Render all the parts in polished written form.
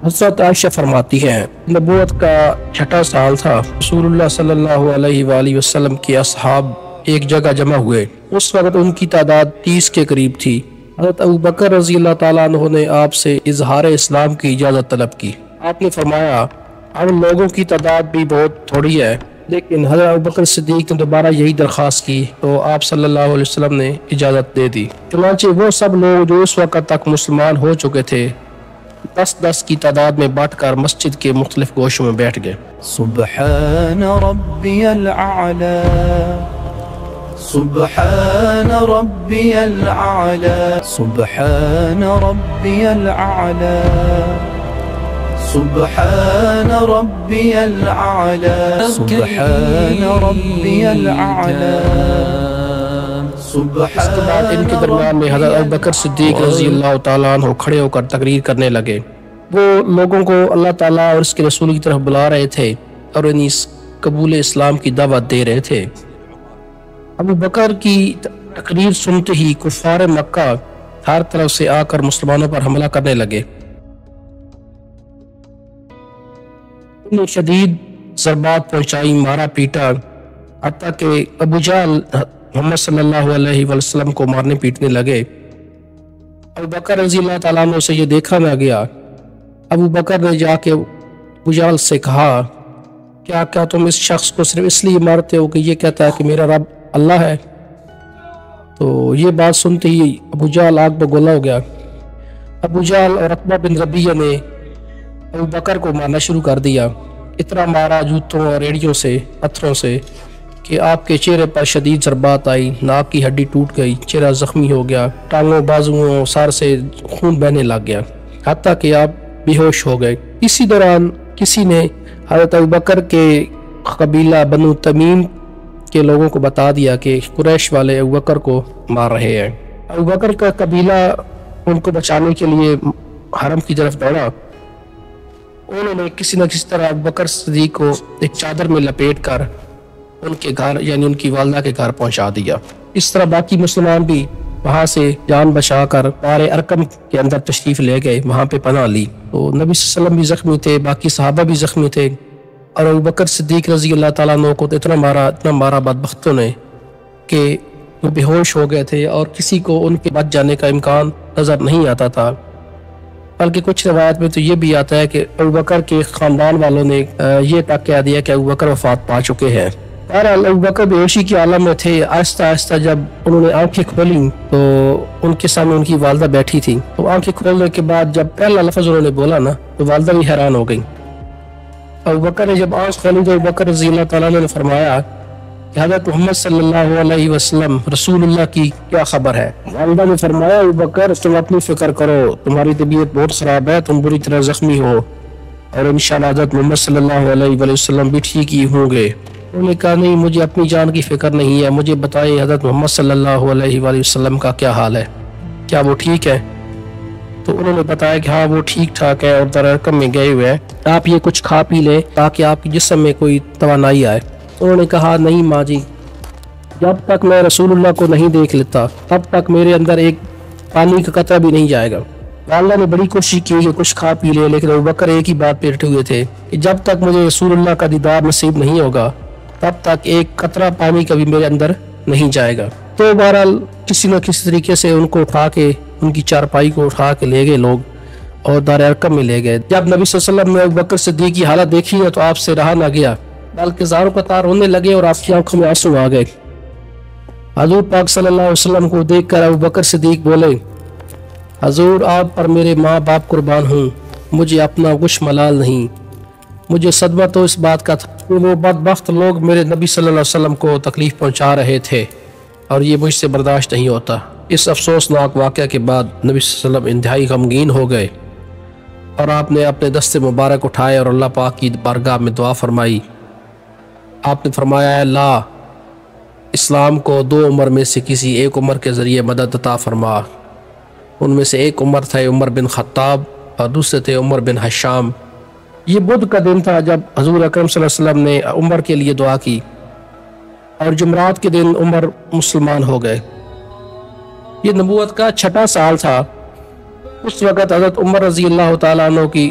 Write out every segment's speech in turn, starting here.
حضرت عائشہ فرماتی ہیں نبوت کا چھٹا سال تھا، رسول اللہ صلی اللہ علیہ وآلہ وسلم کے اصحاب ایک جگہ جمع ہوئے۔ اس وقت ان کی تعداد 30 کے قریب تھی۔ حضرت ابوبکر رضی اللہ تعالیٰ عنہ نے آپ سے اظہار اسلام کی اجازت طلب کی۔ آپ نے فرمایا ہم لوگوں کی تعداد بھی بہت تھوڑی ہے، لیکن حضرت ابوبکر صدیق نے دوبارہ یہی درخواست کی تو آپ صلی اللہ علیہ وسلم نے اجازت دے دی۔ چنانچہ وہ سب لوگ جو اس وقت تک مسلمان ہو چکے تھے 10 کی تعداد میں بانٹ کر مسجد کے مختلف گوشوں میں بیٹھ گئے۔ سبحان ربی العلی، سبحان ربی العلی، سبحان ربی العلی، سبحان ربی العلی، سبحان ربی العلی۔ اس کے بعد ان کے درمیان میں حضرت ابوبکر صدیق رضی اللہ تعالیٰ عنہ کھڑے ہو کر تقریر کرنے لگے۔ وہ لوگوں کو اللہ تعالیٰ اور اس کے رسول کی طرف بلا رہے تھے اور انہیں قبول اسلام کی دعوت دے رہے تھے۔ ابوبکر کی تقریر سنتے ہی کفار مکہ ہر طرف سے آ کر مسلمانوں پر حملہ کرنے لگے۔ انہیں شدید ضربات پہنچائی، مارا پیٹا، حتیٰ کہ ابو جہل محمد صلی اللہ علیہ وسلم کو مارنے پیٹنے لگے۔ ابوبکر رضی اللہ تعالیٰ عنہ سے یہ دیکھا نہ گیا۔ ابوبکر نے جا کے ابو جہل سے کہا کیا تم اس شخص کو صرف اس لیے مارتے ہو کہ یہ کہتا ہے کہ میرا رب اللہ ہے؟ تو یہ بات سنتے ہی ابو جہل آگ بگولا ہو گیا۔ ابو جہل اور عتبہ بن ربیعہ نے ابوبکر کو مارنا شروع کر دیا۔ اتنا مارا جوتوں اور ایڑیوں سے، پتھروں سے کہ آپ کے چہرے پر شدید ضربات آئی، ناک کی ہڈی ٹوٹ گئی، چہرہ زخمی ہو گیا، ٹانگوں بازوؤں سر سے خون بہنے لگ گیا، حتیٰ کہ آپ بے ہوش ہو گئے۔ اسی دوران کسی نے حضرت ابوبکر کے قبیلہ بنو تمیم کے لوگوں کو بتا دیا کہ قریش والے ابوبکر کو مار رہے ہیں۔ ابوبکر کا قبیلہ ان کو بچانے کے لیے حرم کی طرف دوڑا۔ انہوں نے کسی نہ کسی طرح ابوبکر صدیق کو ایک چادر میں لپیٹ کر ان کے گھر یعنی ان کی والدہ کے گھر پہنچا دیا۔ اس طرح باقی مسلمان بھی وہاں سے جان بچا کر غار ارقم کے اندر تشریف لے گئے، وہاں پہ پناہ لی۔ تو نبی صلی اللہ علیہ وسلم بھی زخمی تھے، باقی صحابہ بھی زخمی تھے، اور ابوبکر صدیق رضی اللہ تعالیٰ عنہ کو اتنا مارا بدبختوں نے کہ وہ بے ہوش ہو گئے تھے اور کسی کو ان کے بچ جانے کا امکان نظر نہیں آتا تھا۔ بلکہ کچھ روایت میں تو یہ بھی آتا ہے کہ ابوبکر کے خاندان والوں نے یہ تک کہہ دیا کہ ابوبکر وفات پا چکے ہیں۔ بہرحال ابوبکر بے ہوشی کی عالم میں تھے۔ آہستہ آہستہ جب انہوں نے آنکھیں کھولیں تو ان کے سامنے ان کی والدہ بیٹھی تھی۔ تو آنکھیں کھولنے کے بعد جب پہلا لفظ انہوں نے بولا نا تو والدہ بھی حیران ہو گئی۔ ابوبکر نے جب آنکھ کھولی تو ابوبکر رضی اللہ تعالیٰ نے فرمایا کہ حضرت محمد صلی اللہ علیہ وسلم رسول اللہ کی کیا خبر ہے؟ والدہ نے فرمایا ابوبکر تم اپنی فکر کرو، تمہاری طبیعت بہت خراب ہے، تم بری طرح زخمی ہو، اور انشاءاللہ حضرت محمد صلی اللہ علیہ وسلم بھی ٹھیک ہی ہوں گے۔ انہوں نے کہا نہیں، مجھے اپنی جان کی فکر نہیں ہے، مجھے بتائیں حضرت محمد صلی اللہ علیہ وسلم کا کیا حال ہے، کیا وہ ٹھیک ہے؟ تو انہوں نے بتایا کہ ہاں وہ ٹھیک ٹھاک ہے اور غار ارقم میں گئے ہوئے ہیں، آپ یہ کچھ کھا پی لیں تاکہ آپ کے جسم میں کوئی توانائی آئے۔ انہوں نے کہا نہیں ماں جی، جب تک میں رسول اللہ کو نہیں دیکھ لیتا تب تک میرے اندر ایک پانی کا قطرہ بھی نہیں جائے گا۔ والدہ نے بڑی کوشش کی کہ کچھ کھا پی لے، لیکن ابوبکر ایک ہی بات پہ ڈٹے ہوئے تھے کہ جب تک مجھے رسول اللہ کا دیدار نصیب نہیں ہوگا تب تک ایک قطرہ پانی کا بھی میرے اندر نہیں جائے گا۔ تو بہرحال کسی نہ کسی طریقے سے ان کو اٹھا کے، ان کی چارپائی کو اٹھا کے لے گئے لوگ اور غار ارقم میں لے گئے۔ جب نبی صلی اللہ علیہ وسلم نے ابوبکر صدیق کی حالت دیکھی نا تو آپ سے رہا نہ گیا، بلکہ زاروں قطار رونے لگے اور آپ کی آنکھوں میں آنسو آ گئے۔ حضور پاک صلی اللہ علیہ وسلم کو دیکھ کر ابوبکر صدیق بولے حضور آپ پر میرے ماں باپ قربان ہوں، مجھے اپنا کچھ ملال نہیں۔ مجھے صدمہ تو اس بات کا تھا کہ وہ بدبخت لوگ میرے نبی صلی اللہ علیہ وسلم کو تکلیف پہنچا رہے تھے اور یہ مجھ سے برداشت نہیں ہوتا۔ اس افسوسناک واقعہ کے بعد نبی صلی اللہ علیہ وسلم انتہائی غمگین ہو گئے اور آپ نے اپنے دست مبارک اٹھائے اور اللہ پاک کی بارگاہ میں دعا فرمائی۔ آپ نے فرمایا اے اللہ، اسلام کو 2 عمر میں سے کسی ایک عمر کے ذریعے مدد عطا فرما۔ ان میں سے ایک عمر تھے عمر بن خطاب اور دوسرے تھے عمر بن حشام۔ یہ بدھ کا دن تھا جب حضور اکرم صلی اللہ علیہ وسلم نے عمر کے لیے دعا کی، اور جمعرات کے دن عمر مسلمان ہو گئے۔ یہ نبوت کا 6واں سال تھا۔ اس وقت حضرت عمر رضی اللہ تعالیٰ عنہ کی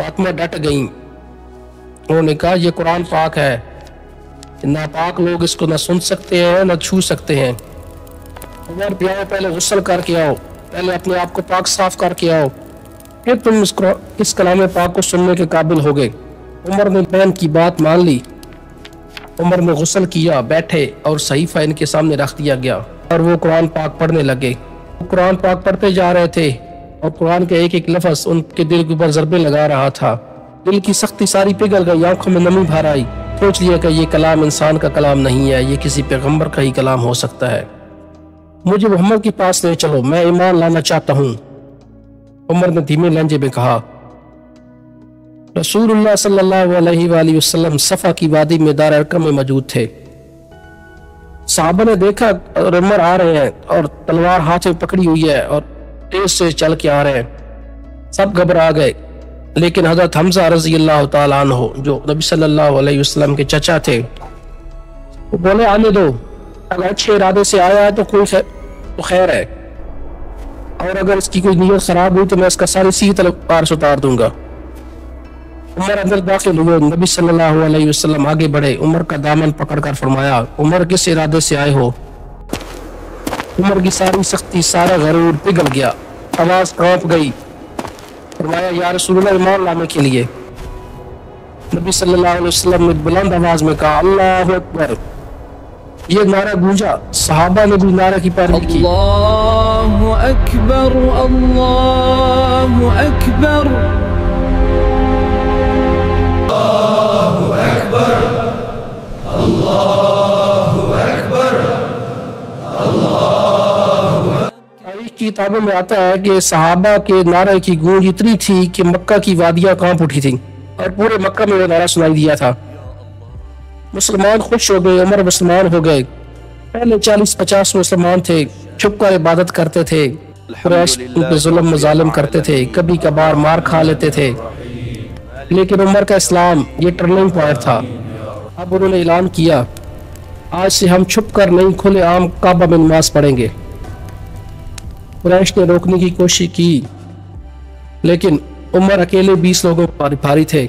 فاطمہ ڈٹ گئیں، انہوں نے کہا یہ قرآن پاک ہے، ناپاک لوگ اس کو نہ سن سکتے ہیں نہ چھو سکتے ہیں۔ عمر پیاؤ، پہلے غسل کر کے آؤ، پہلے اپنے آپ کو پاک صاف کر کے آؤ، پھر تم اس کلام پاک کو سننے کے قابل ہو گئے۔ عمر نے بہن کی بات مان لی، عمر نے غسل کیا، بیٹھے اور صحیفہ ان کے سامنے رکھ دیا گیا اور وہ قرآن پاک پڑھنے لگے۔ وہ قرآن پاک پڑھتے جا رہے تھے اور قرآن کے ایک ایک لفظ ان کے دل کے اوپر ضربے لگا رہا تھا۔ دل کی سختی ساری پگھل گئی، آنکھوں میں نمی بھر آئی، سوچ لیا کہ یہ کلام انسان کا کلام نہیں ہے، یہ کسی پیغمبر کا ہی کلام ہو سکتا ہے۔ مجھے محمد کے پاس لے چلو، میں ایمان لانا چاہتا ہوں۔ عمر نے دھیمے لہجے میں کہا۔ رسول اللہ صلی اللہ علیہ وآلہ وسلم صفا کی وادی میں دار ارقم میں موجود تھے۔ صحابہ نے دیکھا اور عمر آ رہے ہیں اور تلوار ہاتھ میں پکڑی ہوئی ہے اور تیز سے چل کے آ رہے ہیں، سب گھبرا گئے، لیکن حضرت حمزہ رضی اللہ تعالیٰ عنہ جو نبی صلی اللہ علیہ وسلم کے چچا تھے، وہ بولے آنے دو، اگر اچھے ارادے سے آیا ہے تو خیر ہے، اور اگر اس کی کوئی نیت خراب ہوئی تو میں اس کا ساری سی تلوار سے اتار دوں گا۔ عمر اندر داخل ہوئے، نبی صلی اللہ علیہ وسلم آگے بڑھے، عمر کا دامن پکڑ کر فرمایا عمر کس ارادے سے آئے ہو؟ عمر کی ساری سختی، سارا غرور پگھل گیا، آواز کانپ گئی، فرمایا یا رسول اللہ ایمان لانے کے لیے۔ نبی صلی اللہ علیہ وسلم نے بلند آواز میں کہا اللہ اکبر۔ یہ نعرہ گونجا، صحابہ نے بھی نعرہ کی پیروی کی۔ اللہ اکبر، اللہ اکبر، تاریخ کی کتابوں میں آتا ہے کہ صحابہ کے نعرے کی گونج اتنی تھی کہ مکہ کی وادیاں کانپ اٹھی تھیں اور پورے مکہ میں وہ نعرہ سنائی دیا تھا۔ مسلمان خوش ہو گئے، عمر مسلمان ہو گئے۔ پہلے 40-50 مسلمان تھے، چھپ کر عبادت کرتے تھے، قریش ان پہ ظلم مظالم کرتے تھے، کبھی کبھار مار کھا لیتے تھے، لیکن عمر کا اسلام یہ ٹرننگ پوائنٹ تھا۔ اب انہوں نے اعلان کیا آج سے ہم چھپ کر نہیں کھلے عام کعبہ میں نماز پڑھیں گے۔ قریش نے روکنے کی کوشش کی، لیکن عمر اکیلے 20 لوگوں پر بھاری تھے۔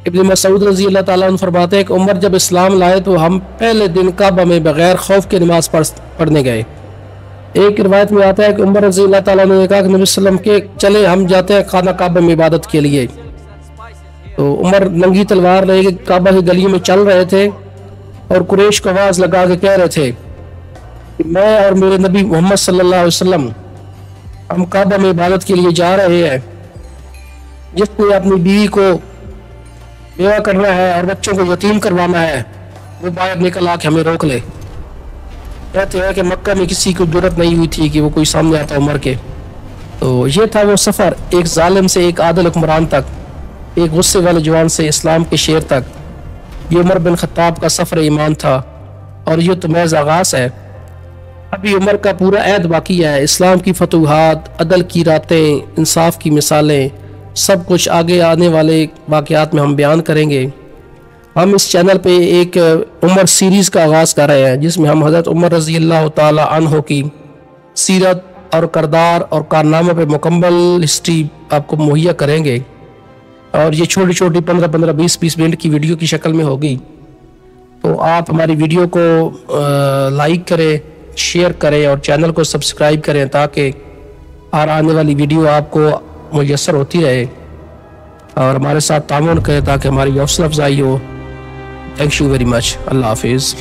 ابن مسعود رضی اللہ تعالیٰ عنہ فرماتے ہیں کہ عمر جب اسلام لائے تو ہم پہلے دن کعبہ میں بغیر خوف کے نماز پڑھنے گئے۔ ایک روایت میں آتا ہے کہ عمر رضی اللہ تعالیٰ عنہ نے کہا کہ نبی صلی اللہ علیہ وسلم کے چلے ہم جاتے ہیں خانہ کعبہ میں عبادت کے لیے۔ تو عمر ننگی تلوار لے کے کعبہ کی گلیوں میں چل رہے تھے اور قریش کو آواز لگا کے کہہ رہے تھے کہ میں اور میرے نبی محمد صلی اللہ علیہ وسلم ہم کعبہ میں عبادت کے لیے جا رہے ہیں، جس نے اپنی بیوی کو بیوہ کرنا ہے اور بچوں کو یتیم کروانا ہے وہ باہر نکل آ کے ہمیں روک لے۔ کہتے ہیں کہ مکہ میں کسی کو جرت نہیں ہوئی تھی کہ وہ کوئی سامنے آتا عمر کے۔ تو یہ تھا وہ سفر، ایک ظالم سے ایک عادل حکمران تک، ایک غصے والے جوان سے اسلام کے شیر تک۔ یہ عمر بن خطاب کا سفر ایمان تھا اور یہ تو محض آغاز ہے۔ ابھی عمر کا پورا عہد باقی ہے، اسلام کی فتوحات، عدل کی راتیں، انصاف کی مثالیں، سب کچھ آگے آنے والے واقعات میں ہم بیان کریں گے۔ ہم اس چینل پہ ایک عمر سیریز کا آغاز کر رہے ہیں جس میں ہم حضرت عمر رضی اللہ تعالی عنہ کی سیرت اور کردار اور کارناموں پہ مکمل ہسٹری آپ کو مہیا کریں گے، اور یہ چھوٹی چھوٹی 15-15 20-20 منٹ کی ویڈیو کی شکل میں ہوگی۔ تو آپ ہماری ویڈیو کو لائک کریں، شیئر کریں اور چینل کو سبسکرائب کریں تاکہ ہر آنے والی ویڈیو آپ کو میسر ہوتی رہے، اور ہمارے ساتھ تعاون کریں تاکہ ہماری حوصلہ افزائی ہو۔ Thank you very much. اللہ حافظ۔